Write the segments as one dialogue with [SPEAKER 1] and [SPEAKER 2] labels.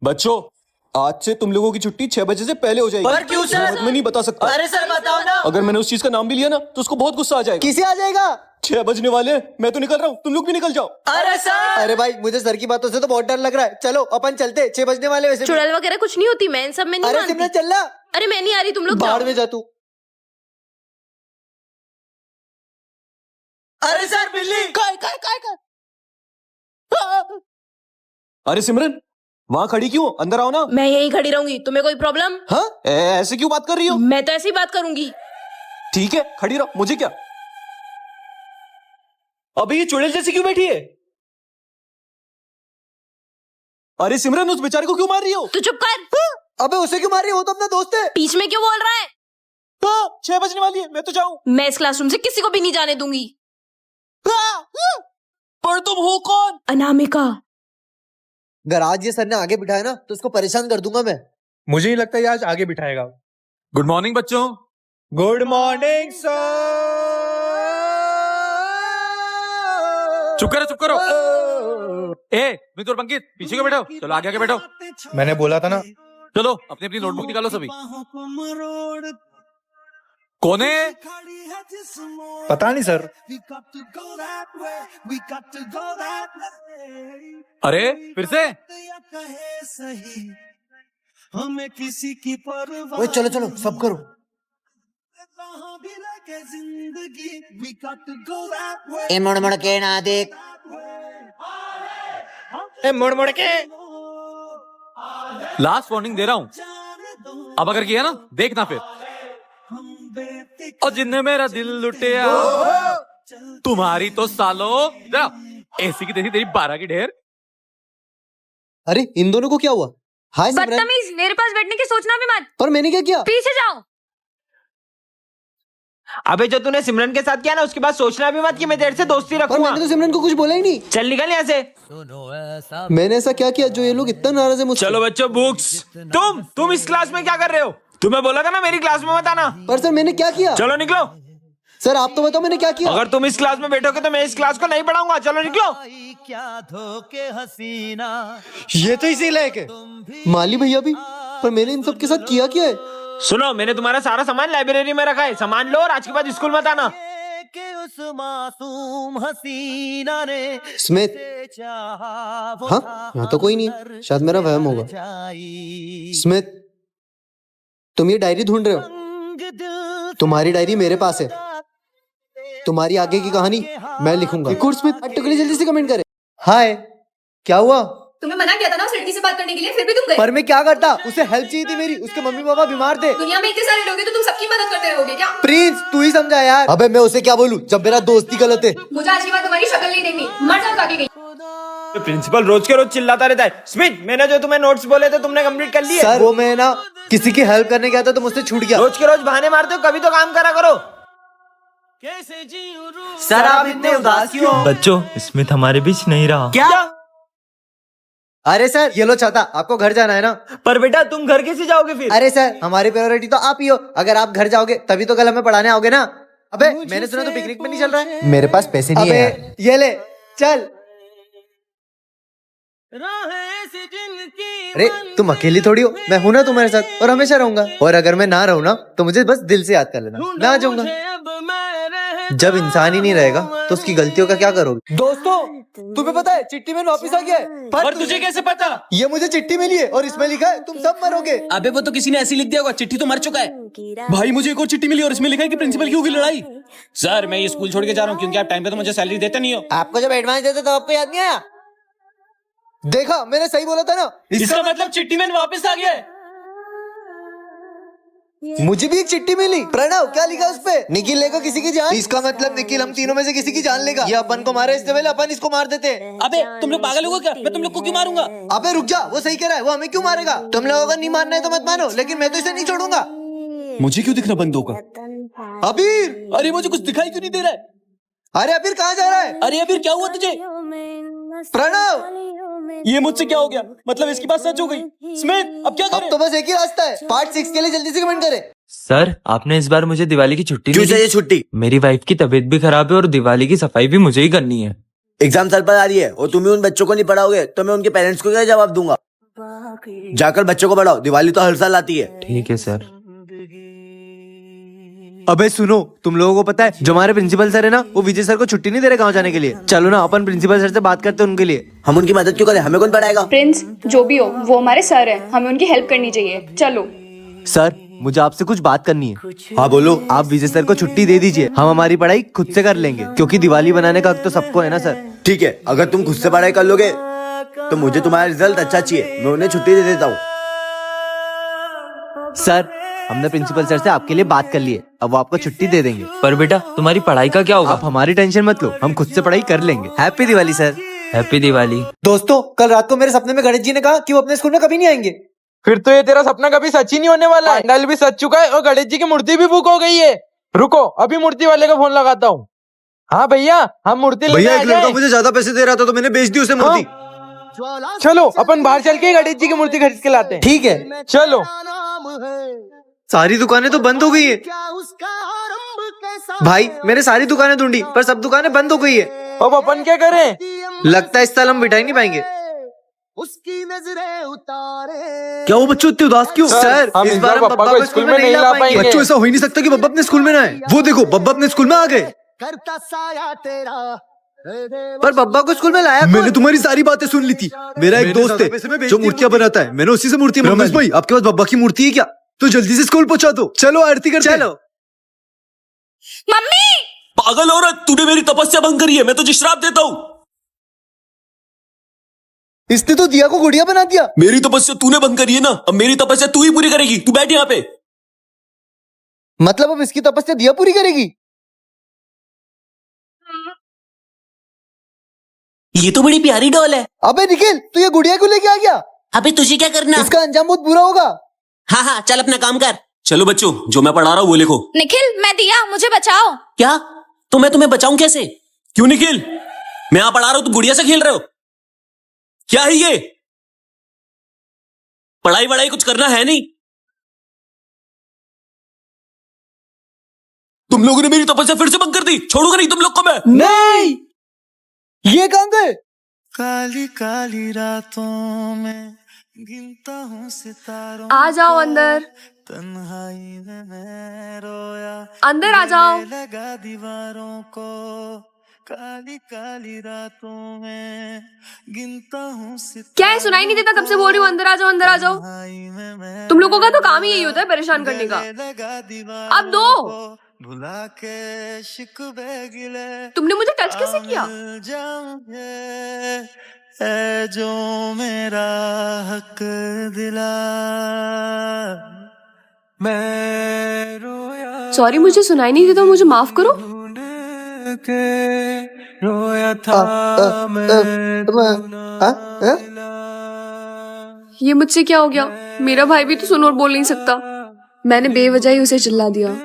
[SPEAKER 1] बच्चों, आज से तुम लोगों की छुट्टी 6 बजे से पहले हो जाएगी।
[SPEAKER 2] पर क्यों सर?
[SPEAKER 1] मैं नहीं बता सकता।
[SPEAKER 2] अरे सर बताओ ना।
[SPEAKER 1] अगर मैंने उस चीज का नाम भी लिया ना तो उसको बहुत गुस्सा आ जाएगा।
[SPEAKER 3] किसे आ जाएगा?
[SPEAKER 1] 6 बजने वाले हैं, मैं तो निकल रहा हूँ, तुम लोग भी निकल जाओ।
[SPEAKER 2] अरे सर।
[SPEAKER 3] अरे भाई मुझे सर की बातों से तो बहुत डर लग रहा है। चलो अपन चलते, 6 बजने वाले वैसे भी।
[SPEAKER 4] चुड़ैल वगैरह कुछ नहीं होती, मैं इन सब में नहीं
[SPEAKER 3] अरे
[SPEAKER 4] मानती।
[SPEAKER 3] सिमरन चल ला।
[SPEAKER 4] अरे मैं नहीं आ रही, तुम लोग
[SPEAKER 3] बाहर
[SPEAKER 4] जाओ।
[SPEAKER 3] में जा तू।
[SPEAKER 2] अरे सर बिल्ली।
[SPEAKER 1] अरे सिमरन, वहाँ खड़ी क्यों? अंदर आओ ना।
[SPEAKER 4] मैं यहीं खड़ी रहूंगी, तुम्हें कोई प्रॉब्लम?
[SPEAKER 1] हाँ, ऐसे क्यों बात कर रही हो?
[SPEAKER 4] मैं तो ऐसी बात करूंगी।
[SPEAKER 1] ठीक है, खड़ी रहो, मुझे क्या। अबे ये चुड़ैल जैसी क्यों बैठी है? अरे सिमरन, उस बेचारे को क्यों मार रही हो?
[SPEAKER 4] तू चुप कर।
[SPEAKER 3] अबे उसे क्यों मार रही है? वो तो अपना दोस्त है।
[SPEAKER 4] बीच में क्यों बोल रहा है?
[SPEAKER 1] 6 बजने वाली है, मैं तो जाऊं।
[SPEAKER 4] मैं इस क्लासरूम से किसी को भी नहीं जाने दूंगी।
[SPEAKER 1] पर तुम हो कौन?
[SPEAKER 4] अनामिका।
[SPEAKER 3] अगर आज ये सर ने आगे बिठाया ना तो उसको परेशान कर दूंगा मैं।
[SPEAKER 5] मुझे नहीं लगता ये आज आगे बिठाएगा।
[SPEAKER 6] गुड मॉर्निंग बच्चों।
[SPEAKER 5] Good morning sir.
[SPEAKER 6] चुप करो। ए मित्र और पंकित, पीछे क्यों बैठो? चलो आगे बैठो।
[SPEAKER 5] मैंने बोला था ना।
[SPEAKER 6] चलो अपनी अपनी नोटबुक निकालो सभी। कौन है?
[SPEAKER 5] पता नहीं सर।
[SPEAKER 6] अरे फिर से?
[SPEAKER 7] हमें किसी की परवाह।
[SPEAKER 3] ओए चलो चलो सब करो। ए मुड़ मुड़ के ना देख।
[SPEAKER 5] ए मुड़ मुड़ के।
[SPEAKER 6] लास्ट वार्निंग दे रहा हूं, अब अगर किया ना देखना फिर। और जिन्हें मेरा दिल लुटिया तुम्हारी तो सालो जरा ऐसी की तैसी तेरी 12 की ढेर।
[SPEAKER 3] अरे इन दोनों को क्या हुआ? हाय सिमरन।
[SPEAKER 4] बदतमीज, मेरे पास बैठने की सोचना भी मत।
[SPEAKER 3] पर मैंने क्या किया?
[SPEAKER 4] पीछे जाओ।
[SPEAKER 2] अबे जो तूने सिमरन के साथ किया ना उसके बाद सोचना भी मत कि मैं तेरे से दोस्ती
[SPEAKER 3] पर
[SPEAKER 2] रखूंगा।
[SPEAKER 3] मैंने तो सिमरन को कुछ बोला ही नहीं।
[SPEAKER 2] चल निकल यहाँ से।
[SPEAKER 3] मैंने ऐसा क्या किया जो ये लोग इतना नाराज है मुझसे?
[SPEAKER 2] चलो बच्चों बुक्स। तुम इस क्लास में क्या कर रहे हो? तुम्हें बोला था ना मेरी क्लास में मत आना।
[SPEAKER 3] पर सर मैंने क्या किया?
[SPEAKER 2] चलो निकलो।
[SPEAKER 3] सर आप तो बताओ मैंने क्या किया?
[SPEAKER 2] अगर तुम इस क्लास में बैठोगे तो मैं इस क्लास को नहीं पढ़ाऊंगा। चलो निकलो।
[SPEAKER 7] क्या धोखे हसीना।
[SPEAKER 3] ये तो इसी लायक है। माली भैया भी। पर मैंने इन सब के साथ किया क्या है?
[SPEAKER 2] सुनो, मैंने तुम्हारा सारा सामान लाइब्रेरी में रखा है, सामान लो और आज के बाद स्कूल मत आना।
[SPEAKER 7] के उस मासूम हसीना ने
[SPEAKER 3] स्मिथ। हाँ यहाँ तो कोई नहीं है, शायद मेरा वहम होगा। स्मिथ, तुम ये डायरी ढूंढ रहे हो? तुम्हारी डायरी मेरे पास है। तुम्हारी आगे की कहानी मैं लिखूंगा। स्मिथ जल्दी से कमेंट करे। हाय, क्या हुआ?
[SPEAKER 8] तुम्हें मना किया था ना उस लड़की से बात करने के लिए, फिर भी तुम गए।
[SPEAKER 3] पर मैं क्या करता? उसे हेल्प चाहिए थी मेरी। उसके मम्मी पापा बीमार थे।
[SPEAKER 8] दुनिया में इतने सारे लोग हैं तो तुम सबकी मदद करते रहोगे क्या?
[SPEAKER 3] प्रिंस तू ही समझा यार। अबे मैं उसे क्या बोलूं जब मेरा दोस्त ही गलत है।
[SPEAKER 8] मुझे आज के बाद तुम्हारी शक्ल नहीं देखनी। मर जाओ आगे गई।
[SPEAKER 2] प्रिंसिपल रोज के रोज चिल्लाता रहता है। स्मिथ, मैंने जो तुम्हें नोट्स बोले थे तुमने कंप्लीट कर लिए?
[SPEAKER 3] सर वो मैं ना किसी की हेल्प करने गया था तो मुझसे छूट गया।
[SPEAKER 2] रोज के रोज बहाने मारते हो, कभी तो काम करा करो।
[SPEAKER 7] सर आप इतने उदास क्यों?
[SPEAKER 9] बच्चों, स्मिथ हमारे बीच नहीं रहा।
[SPEAKER 2] क्या?
[SPEAKER 3] अरे सर ये लो छाता, आपको घर जाना है ना?
[SPEAKER 2] पर बेटा तुम घर कैसे जाओगे फिर?
[SPEAKER 3] अरे सर हमारी प्रायोरिटी तो आप ही हो। अगर आप घर जाओगे तभी तो कल हमें पढ़ाने आओगे ना। अबे मैंने सुना तो पिकनिक में नहीं चल रहा है। मेरे पास पैसे नहीं है। ये ले चल। अरे तुम अकेली थोड़ी हो, मैं हूं ना तुम्हारे साथ और हमेशा रहूंगा। और अगर मैं ना रहूं ना तो मुझे बस दिल से याद कर लेना, मैं आ जाऊंगा। जब इंसान ही नहीं रहेगा तो उसकी गलतियों का क्या करोगे? दोस्तों तुम्हें पता है चिट्ठी में वापस आ गया है।
[SPEAKER 1] पर तुझे कैसे पता?
[SPEAKER 3] ये मुझे चिट्ठी मिली है और इसमें लिखा है तुम सब मरोगे।
[SPEAKER 1] अबे वो तो किसी ने ऐसी लिख दिया होगा, चिट्ठी तो मर चुका है। भाई मुझे एक और चिट्ठी मिली और इसमें लिखा है कि प्रिंसिपल की होगी लड़ाई। सर मैं ये स्कूल छोड़ के जा रहा हूँ क्योंकि आप टाइम पे तो मुझे सैलरी देते नहीं हो।
[SPEAKER 3] आपको जब एडवांस देते तो आपको याद नहीं आया? देखा मैंने सही बोला था ना।
[SPEAKER 1] इसका मतलब चिट्ठी में वापस आ गया है।
[SPEAKER 3] मुझे भी एक चिट्ठी मिली। प्रणव क्या लिखा उस पे? निखिल लेगा किसी की जान। इसका मतलब निखिल हम तीनों में से किसी की जान लेगा। ये अपन को मारे इससे पहले अपन इसको मार देते हैं।
[SPEAKER 1] अबे तुम लोग पागल हो क्या? मैं तुम लोग को क्यों मारूंगा?
[SPEAKER 3] अबे रुक जा, वो सही कह रहा है। वो हमें क्यों मारेगा? तुम लोगों का नहीं मानना है तो मत मानो, लेकिन मैं तो इसे नहीं छोड़ूंगा।
[SPEAKER 1] मुझे क्यों दिखना बंद होगा?
[SPEAKER 3] अबीर,
[SPEAKER 1] अरे मुझे कुछ दिखाई क्यों नहीं दे रहा है?
[SPEAKER 3] अरे अबीर कहाँ जा रहा है?
[SPEAKER 1] अरे अबीर क्या हुआ तुझे?
[SPEAKER 3] प्रणव,
[SPEAKER 1] ये मुझसे क्या हो गया? मतलब इसकी बात सच हो गई। स्मिथ अब क्या
[SPEAKER 3] अब
[SPEAKER 1] करें?
[SPEAKER 3] तो बस एक ही रास्ता है। पार्ट 6 के लिए जल्दी से कमेंट करें।
[SPEAKER 9] सर आपने इस बार मुझे दिवाली की छुट्टी
[SPEAKER 7] क्यों
[SPEAKER 9] नहीं दी।
[SPEAKER 7] चाहिए छुट्टी?
[SPEAKER 9] मेरी वाइफ की तबीयत भी खराब है और दिवाली की सफाई भी मुझे ही करनी है।
[SPEAKER 7] एग्जाम सर पर आ रही है और तुम ही उन बच्चों को नहीं पढ़ाओगे तो मैं उनके पेरेंट्स को क्या जवाब दूंगा? जाकर बच्चों को पढ़ाओ, दिवाली तो हर साल आती है।
[SPEAKER 9] ठीक है सर।
[SPEAKER 3] अबे सुनो, तुम लोगों को पता है जो हमारे प्रिंसिपल सर है ना, वो विजय सर को छुट्टी नहीं दे रहे गाँव जाने के लिए। चलो ना अपन प्रिंसिपल सर से बात करते हैं उनके लिए।
[SPEAKER 7] हम उनकी मदद क्यों करें, हमें कौन पढ़ाएगा?
[SPEAKER 8] प्रिंस जो भी हो वो हमारे सर है, हमें उनकी हेल्प करनी चाहिए। चलो।
[SPEAKER 3] सर मुझे आपसे कुछ बात करनी है।
[SPEAKER 7] हाँ बोलो।
[SPEAKER 3] आप विजय सर को छुट्टी दे दीजिए, हम हमारी पढ़ाई खुद से कर लेंगे, क्योंकि दिवाली बनाने का हक तो सबको है ना सर।
[SPEAKER 7] ठीक है, अगर तुम खुद से पढ़ाई कर लोगे तो मुझे तुम्हारा रिजल्ट अच्छा चाहिए, मैं उन्हें छुट्टी दे देता हूँ।
[SPEAKER 3] सर हमने प्रिंसिपल सर से आपके लिए बात कर ली है, अब वो आपको छुट्टी दे देंगे।
[SPEAKER 9] पर बेटा तुम्हारी पढ़ाई का क्या होगा?
[SPEAKER 3] आप हमारी टेंशन मत लो, हम खुद से पढ़ाई कर लेंगे। Happy Diwali sir.
[SPEAKER 9] Happy Diwali.
[SPEAKER 3] दोस्तों, कल रात को मेरे सपने में गणेश जी ने कहा कि वो अपने स्कूल में कभी नहीं आएंगे।
[SPEAKER 2] फिर तो ये तेरा सपना कभी सच ही नहीं होने वाला है। पंडाल भी सच चुका है और गणेश जी की मूर्ति भी बुक हो गई है। रुको, अभी मूर्ति वाले का फोन लगाता हूँ। हाँ भैया, हम मूर्ति लेने आ जाएं।
[SPEAKER 3] मुझे ज्यादा पैसे दे रहा था तो मैंने बेच दी उसे मूर्ति।
[SPEAKER 2] चलो अपन बाहर चल के गणेश जी की मूर्ति खरीद के लाते हैं।
[SPEAKER 3] ठीक है
[SPEAKER 2] चलो।
[SPEAKER 3] सारी दुकानें तो बंद हो गई है भाई, मैंने सारी दुकानें ढूंढी पर सब दुकानें बंद हो गई है।
[SPEAKER 2] अब अपन क्या करें?
[SPEAKER 3] लगता है इस साल हम बिठा ही नहीं पाएंगे।
[SPEAKER 7] उसकी नजरें उतारे।
[SPEAKER 3] क्या वो बच्चों इतने उदास क्यों? सर
[SPEAKER 2] हम
[SPEAKER 3] इस बार हम बब्बा को स्कूल में नहीं ला पाएंगे। बच्चों ऐसा हो ही नहीं सकता कि बब्बा अपने स्कूल में ना आए। वो देखो बब्बा अपने स्कूल में आ गए।
[SPEAKER 7] करता साया तेरा।
[SPEAKER 3] पर बब्बा को स्कूल में लाया। मैंने तुम्हारी सारी बातें सुन ली थी। मेरा एक दोस्त है जो मूर्तियां बनाता है, मैंने उसी से मूर्तियां बनवाई। रमेश भाई, आपके पास बब्बा की मूर्ति है क्या? तो जल्दी से स्कूल पहुंचा दो। चलो आरती करते हैं। चलो।
[SPEAKER 4] मम्मी!
[SPEAKER 1] पागल औरत, तूने मेरी तपस्या भंग करी है, मैं तुझे श्राप देता हूँ।
[SPEAKER 3] इसने तो दिया को गुड़िया बना दिया।
[SPEAKER 1] मेरी तपस्या तूने भंग करी है ना, अब मेरी तपस्या तू ही पूरी करेगी। तू बैठ यहाँ पे।
[SPEAKER 3] मतलब अब इसकी तपस्या दिया पूरी करेगी?
[SPEAKER 1] ये तो बड़ी प्यारी डॉल है।
[SPEAKER 3] अबे निखिल, तू ये गुड़िया क्यों लेके आ गया?
[SPEAKER 1] अबे तुझे क्या करना?
[SPEAKER 3] इसका अंजाम बहुत बुरा होगा।
[SPEAKER 1] हाँ हाँ, चल अपना काम कर। चलो बच्चों, जो मैं पढ़ा रहा हूँ वो लिखो।
[SPEAKER 4] निखिल, मैं दिया, मुझे बचाओ।
[SPEAKER 1] क्या? तो मैं तुम्हें बचाऊं कैसे? क्यों निखिल, मैं यहाँ पढ़ा रहा हूँ, तुम गुड़िया से खेल रहे हो? क्या है ये? पढ़ाई वढ़ाई कुछ करना है नहीं? तुम लोगों ने मेरी तपस्या फिर से भंग कर दी। छोड़ूंगा नहीं तुम लोग को मैं।
[SPEAKER 3] नहीं, ये काम कर।
[SPEAKER 7] काली काली रातों में गिनता हूँ सितारों।
[SPEAKER 8] आ जाओ अंदर।
[SPEAKER 7] तन्हाई में मैं रोया।
[SPEAKER 8] अंदर आ जाओ।
[SPEAKER 7] लगा दीवारों को। काली काली रातों में गिनता हूँ सितारों।
[SPEAKER 8] क्या है, सुनाई नहीं देता? कब से बोल रही हूँ अंदर आ जाओ, अंदर आ जाओ। तुम लोगों का तो काम ही यही होता है, परेशान करने का। अब दो।
[SPEAKER 7] भुला के शिकवे गिले।
[SPEAKER 8] तुमने मुझे टच कैसे किया?
[SPEAKER 7] है जो मेरा हक दिला। मैं रोया।
[SPEAKER 8] सॉरी, मुझे सुनाई नहीं देता, मुझे माफ करो।
[SPEAKER 7] के रोया था
[SPEAKER 8] ये मुझसे क्या हो गया? मेरा भाई भी तो सुन और बोल नहीं सकता। मैंने बेवजह ही उसे चिल्ला दिया।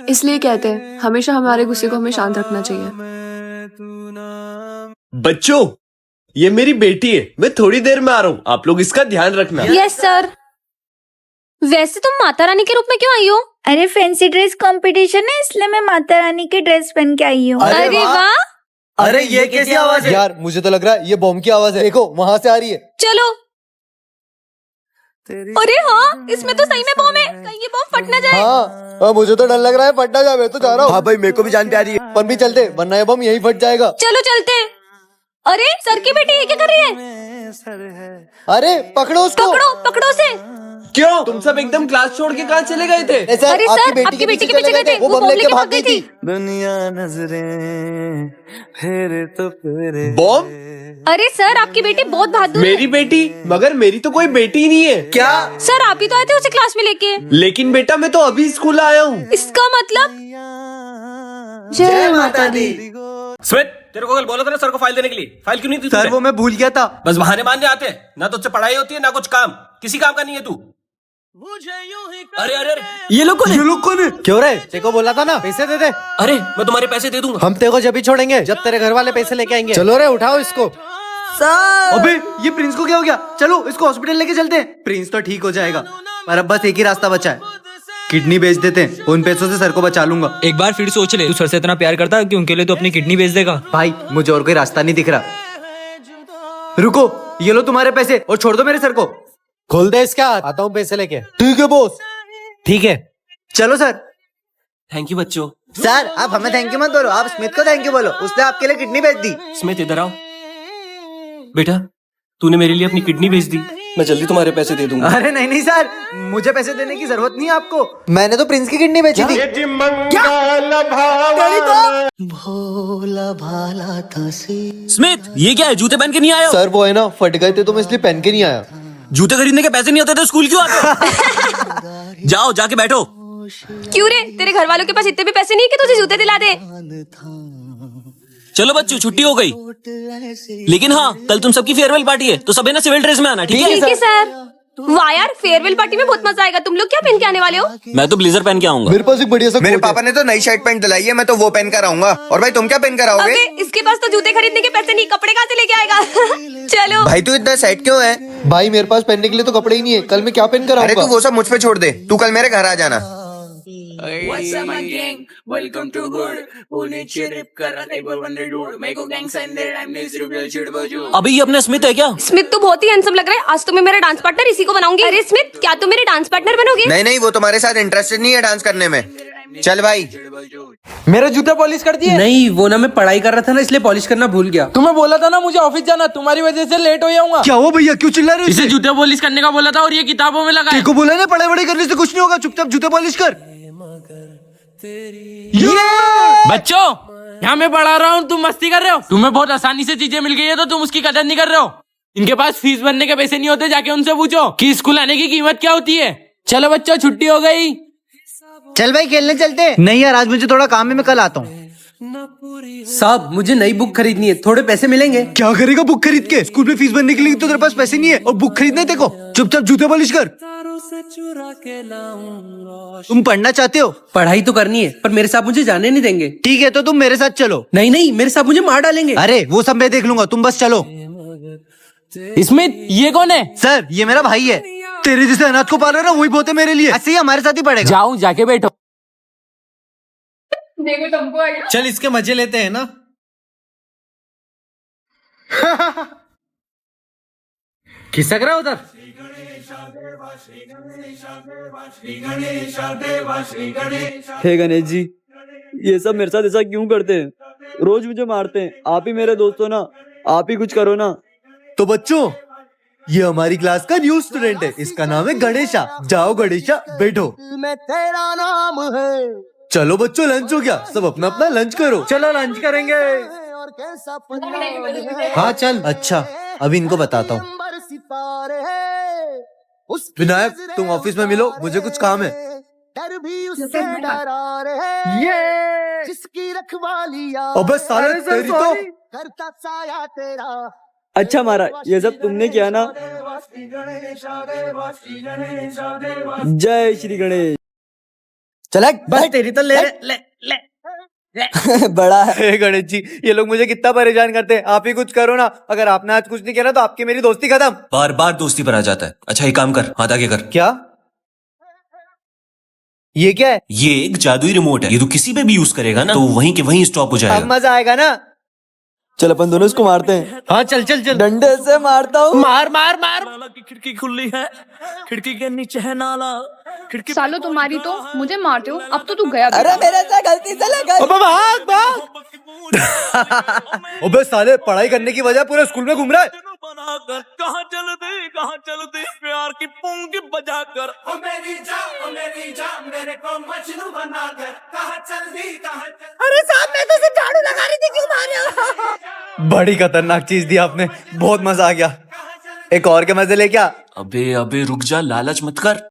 [SPEAKER 8] इसलिए कहते हैं हमेशा हमारे गुस्से को हमें शांत रखना चाहिए।
[SPEAKER 10] बच्चों, ये मेरी बेटी है, मैं थोड़ी देर में आ रहा हूँ, आप लोग इसका ध्यान रखना।
[SPEAKER 4] Yes sir. वैसे तुम माता रानी के रूप में क्यों आई हो?
[SPEAKER 11] अरे फैंसी ड्रेस कंपटीशन है, इसलिए मैं माता रानी की ड्रेस पहन के आई हूँ।
[SPEAKER 4] अरे वाह!
[SPEAKER 3] अरे ये कैसी आवाज है? यार मुझे तो लग रहा है ये बॉम्ब की आवाज है। देखो वहां से आ रही है।
[SPEAKER 4] चलो। अरे हाँ, इसमें तो सही में बॉम्ब है, कहीं ये बॉम्ब फट ना जाए।
[SPEAKER 3] हाँ, मुझे तो डर लग रहा है फटना जाए। मैं तो जा रहा हूँ।
[SPEAKER 7] हाँ भाई, मेरे को भी जान प्यारी है।
[SPEAKER 3] पर भी चलते, वरना ये बम यही फट जाएगा।
[SPEAKER 4] चलो चलते। अरे सर की बेटी ये क्या कर रही है?
[SPEAKER 3] अरे पकड़ो उसको।
[SPEAKER 4] पकड़ो, पकड़ो से।
[SPEAKER 10] क्यों तुम सब एकदम क्लास छोड़ के कहाँ चले गए थे?
[SPEAKER 4] अरे सर, आपकी बेटी के पीछे गए थे, वो बम लेके भाग गई थी।
[SPEAKER 7] दुनिया नजरें फेरे तो फेरे।
[SPEAKER 10] बॉम्ब?
[SPEAKER 4] अरे सर, आपकी बेटी बहुत बहादुर है।
[SPEAKER 10] मेरी बेटी? मगर मेरी तो कोई बेटी ही नहीं है। क्या?
[SPEAKER 4] सर आप ही तो आए थे उसे क्लास में लेके।
[SPEAKER 10] लेकिन बेटा मैं तो अभी स्कूल आया हूँ।
[SPEAKER 4] इसका मतलब?
[SPEAKER 3] जय माता दी।
[SPEAKER 1] स्मिथ, तेरे को कल बोला था ना सर को फाइल देने के लिए, फाइल क्यों नहीं दी?
[SPEAKER 3] सर वो मैं भूल गया था।
[SPEAKER 1] बस बहाने मारने आते हैं ना, तुझसे पढ़ाई होती है ना कुछ काम। किसी काम का नहीं है तू। अरे अरे अरे,
[SPEAKER 3] ये लोग कौन है? क्यों रे? तेरे को बोला था ना पैसे दे दे।
[SPEAKER 1] अरे मैं तुम्हारे पैसे दे दूंगा।
[SPEAKER 3] हम तेरे को जब ही छोड़ेंगे जब तेरे घर वाले पैसे लेके आएंगे। चलो रे उठाओ इसको। सर अबे ये प्रिंस को क्या हो गया? चलो इसको हॉस्पिटल लेके चलते हैं। प्रिंस तो ठीक हो जाएगा, पर अब बस एक ही रास्ता बचा है, किडनी बेच देते हैं। उन पैसों से सर को बचा लूंगा।
[SPEAKER 9] एक बार फिर सोच ले, तू सर से इतना प्यार करता है कि उनके लिए तो अपनी किडनी बेच देगा।
[SPEAKER 3] भाई मुझे और कोई रास्ता नहीं दिख रहा। रुको, ये लो तुम्हारे पैसे और छोड़ दो मेरे सर को।
[SPEAKER 2] खोल दे इसका हाथ। आता हूँ पैसे लेके। ठीक है बॉस। ठीक है
[SPEAKER 3] चलो सर।
[SPEAKER 1] थैंक यू बच्चों।
[SPEAKER 3] सर आप हमें थैंक यू मत बोलो, आप स्मिथ को थैंक यू बोलो, उसने आपके लिए किडनी भेज दी।
[SPEAKER 1] स्मिथ इधर आओ। बेटा तूने मेरे लिए अपनी किडनी भेज दी, मैं जल्दी तुम्हारे पैसे दे दूंगा।
[SPEAKER 3] अरे नहीं नहीं सर, मुझे पैसे देने की जरूरत नहीं है आपको, मैंने तो प्रिंस की किडनी बेची थी। भोला भाला था
[SPEAKER 1] स्मिथ ये क्या है, जूते पहन के नहीं आया?
[SPEAKER 3] सर वो है ना, फट गए थे तो मैं इसलिए पहन के नहीं आया।
[SPEAKER 1] जूते खरीदने के पैसे नहीं होते तो स्कूल क्यों आते हो? जाओ जाके बैठो।
[SPEAKER 4] क्यों रे, तेरे घर वालों के पास इतने भी पैसे नहीं कि तुझे जूते दिला दे।
[SPEAKER 1] चलो बच्चों छुट्टी हो गई, लेकिन हाँ कल तुम सबकी फेयरवेल पार्टी है तो सब है ना सिविल ड्रेस में आना, ठीक है?
[SPEAKER 4] ठीक है सर। वाह यार, फेयरवेल पार्टी में बहुत मजा आएगा। तुम लोग क्या पहन के आने वाले हो?
[SPEAKER 1] मैं तो ब्लेजर पहन के आऊंगा।
[SPEAKER 3] मेरे पास एक बढ़िया सा
[SPEAKER 7] मेरे
[SPEAKER 3] कोट है।
[SPEAKER 7] पापा ने तो नई शर्ट पैंट दिलाई है, मैं तो वो पहन कर आऊंगा। और भाई तुम क्या पहन कर आओगे?
[SPEAKER 4] अबे इसके पास तो जूते खरीदने के पैसे नहीं, कपड़े कहाँ से लेके आएगा? चलो
[SPEAKER 7] भाई तू इतना सेट क्यों है?
[SPEAKER 3] भाई मेरे पास पहनने के लिए तो कपड़े ही नहीं है, कल मैं क्या पहन कर
[SPEAKER 7] अरे तू
[SPEAKER 3] आऊंगा?
[SPEAKER 7] वो सब मुझ पे छोड़ दे, तू कल मेरे घर आ जाना।
[SPEAKER 1] अभी ये अपना स्मिथ है क्या?
[SPEAKER 4] स्मिथ तो बहुत ही हैंडसम लग रहा है। आज तो मैं मेरा डांस पार्टनर इसी को बनाऊंगी। अरे स्मिथ, क्या तुम मेरे डांस पार्टनर बनोगे?
[SPEAKER 7] नहीं नहीं, वो तुम्हारे साथ इंटरेस्टेड नहीं है डांस करने में। चल भाई।
[SPEAKER 2] मेरे जूते पॉलिश कर दिए?
[SPEAKER 1] नहीं वो ना मैं पढ़ाई कर रहा था ना इसलिए पॉलिश करना भूल गया।
[SPEAKER 2] तुम्हें बोला था ना मुझे ऑफिस जाना, तुम्हारी वजह से लेट हो जाऊंगा।
[SPEAKER 3] क्या हुआ भैया, क्यों चिल्ला रहे हो?
[SPEAKER 1] इसे जूते पॉलिश करने का बोला था और ये किताबों में लगा है।
[SPEAKER 3] को बोला ना पढ़ाई वढ़ाई करने से कुछ नहीं होगा, चुपचाप जूते पॉलिश कर।
[SPEAKER 1] बच्चों यहाँ मैं पढ़ा रहा हूँ, तुम मस्ती कर रहे हो। तुम्हें बहुत आसानी से चीजें मिल गई है तो तुम उसकी कदर नहीं कर रहे हो। इनके पास फीस भरने के पैसे नहीं होते, जाके उनसे पूछो कि स्कूल आने की कीमत क्या होती है। चलो बच्चों छुट्टी हो गई।
[SPEAKER 3] चल भाई खेलने चलते। नहीं यार आज मुझे थोड़ा काम है, मैं कल आता हूँ।
[SPEAKER 1] साहब मुझे नई बुक खरीदनी है, थोड़े पैसे मिलेंगे?
[SPEAKER 3] क्या करेगा बुक खरीद के? स्कूल में फीस भरने के लिए तो तेरे पास पैसे नहीं है और बुक खरीदने देखो। चुपचाप जूते पॉलिश कर। तुम पढ़ना चाहते हो?
[SPEAKER 1] पढ़ाई तो करनी है पर मेरे साथ मुझे जाने नहीं देंगे।
[SPEAKER 3] ठीक है तो तुम मेरे साथ चलो।
[SPEAKER 1] नहीं नहीं मेरे साथ मुझे मार डालेंगे।
[SPEAKER 3] अरे वो सब मैं देख लूंगा, तुम बस चलो।
[SPEAKER 1] स्मिथ ये कौन है?
[SPEAKER 3] सर ये मेरा भाई है। तेरे जैसे अनाथ को पाल रहा है ना, वही बहुत है मेरे लिए। ऐसे ही हमारे साथ ही पढ़ेगा।
[SPEAKER 1] जाऊं जाके बैठो।
[SPEAKER 8] देखो तुमको आ गया।
[SPEAKER 2] चल इसके मजे लेते हैं ना। खिसक रहा उधर।
[SPEAKER 9] हे गणेश जी, ये सब मेरे साथ ऐसा क्यों करते हैं? रोज मुझे मारते हैं। आप ही मेरे दोस्त हो ना, आप ही कुछ करो ना।
[SPEAKER 3] तो बच्चों ये हमारी क्लास का न्यू स्टूडेंट है, इसका नाम है गणेशा। जाओ गणेशा बैठो। मैं तेरा नाम है। चलो बच्चों लंच हो गया, सब अपना अपना लंच करो।
[SPEAKER 2] चलो लंच करेंगे।
[SPEAKER 3] हाँ चल। अच्छा अभी इनको बताता हूँ। विनायक तुम ऑफिस में मिलो, मुझे कुछ काम है। अबे साले तेरी तो।
[SPEAKER 9] अच्छा मारा, ये सब तुमने किया ना। जय श्री गणेश।
[SPEAKER 3] चले
[SPEAKER 2] बस तेरी तो ले
[SPEAKER 3] बड़ा है गणेश जी, ये लोग मुझे कितना परेशान करते हैं। आप ही कुछ करो ना, अगर आपने आज कुछ नहीं किया ना तो आपकी मेरी दोस्ती खत्म।
[SPEAKER 10] बार बार दोस्ती पर आ जाता है। अच्छा एक काम कर, हाथ आगे कर।
[SPEAKER 3] क्या ये क्या है?
[SPEAKER 10] ये एक जादुई रिमोट है, ये तो किसी पे भी यूज करेगा ना तो वहीं के वहीं स्टॉप हो
[SPEAKER 3] अब
[SPEAKER 10] जाएगा।
[SPEAKER 3] मजा आएगा ना। चल अपन दोनों इसको मारते हैं।
[SPEAKER 2] हाँ चल चल चल।
[SPEAKER 3] डंडे से मारता हूँ।
[SPEAKER 2] मार मार मार।
[SPEAKER 6] नाला की खिड़की खुली है, खिड़की के नीचे है नाला। खिड़की
[SPEAKER 8] सालो तुम्हारी तो मुझे मारते हो, अब तो तू गया।
[SPEAKER 3] अरे मेरे से गलती से लगा।
[SPEAKER 2] अबे भाग भाग।
[SPEAKER 3] अबे साले पढ़ाई करने की वजह पूरे स्कूल में घूम रहा है।
[SPEAKER 6] बनाकर कहाँ चल दे प्यार की पूंगी बजाकर।
[SPEAKER 3] अरे साहब मैं तो सिर्फ झाड़ू लगा रही थी, क्यों मार रहे हो? बड़ी खतरनाक चीज दी आपने, बहुत मजा आ गया। एक और के मजे ले क्या?
[SPEAKER 10] अबे अबे रुक जा, लालच मत कर।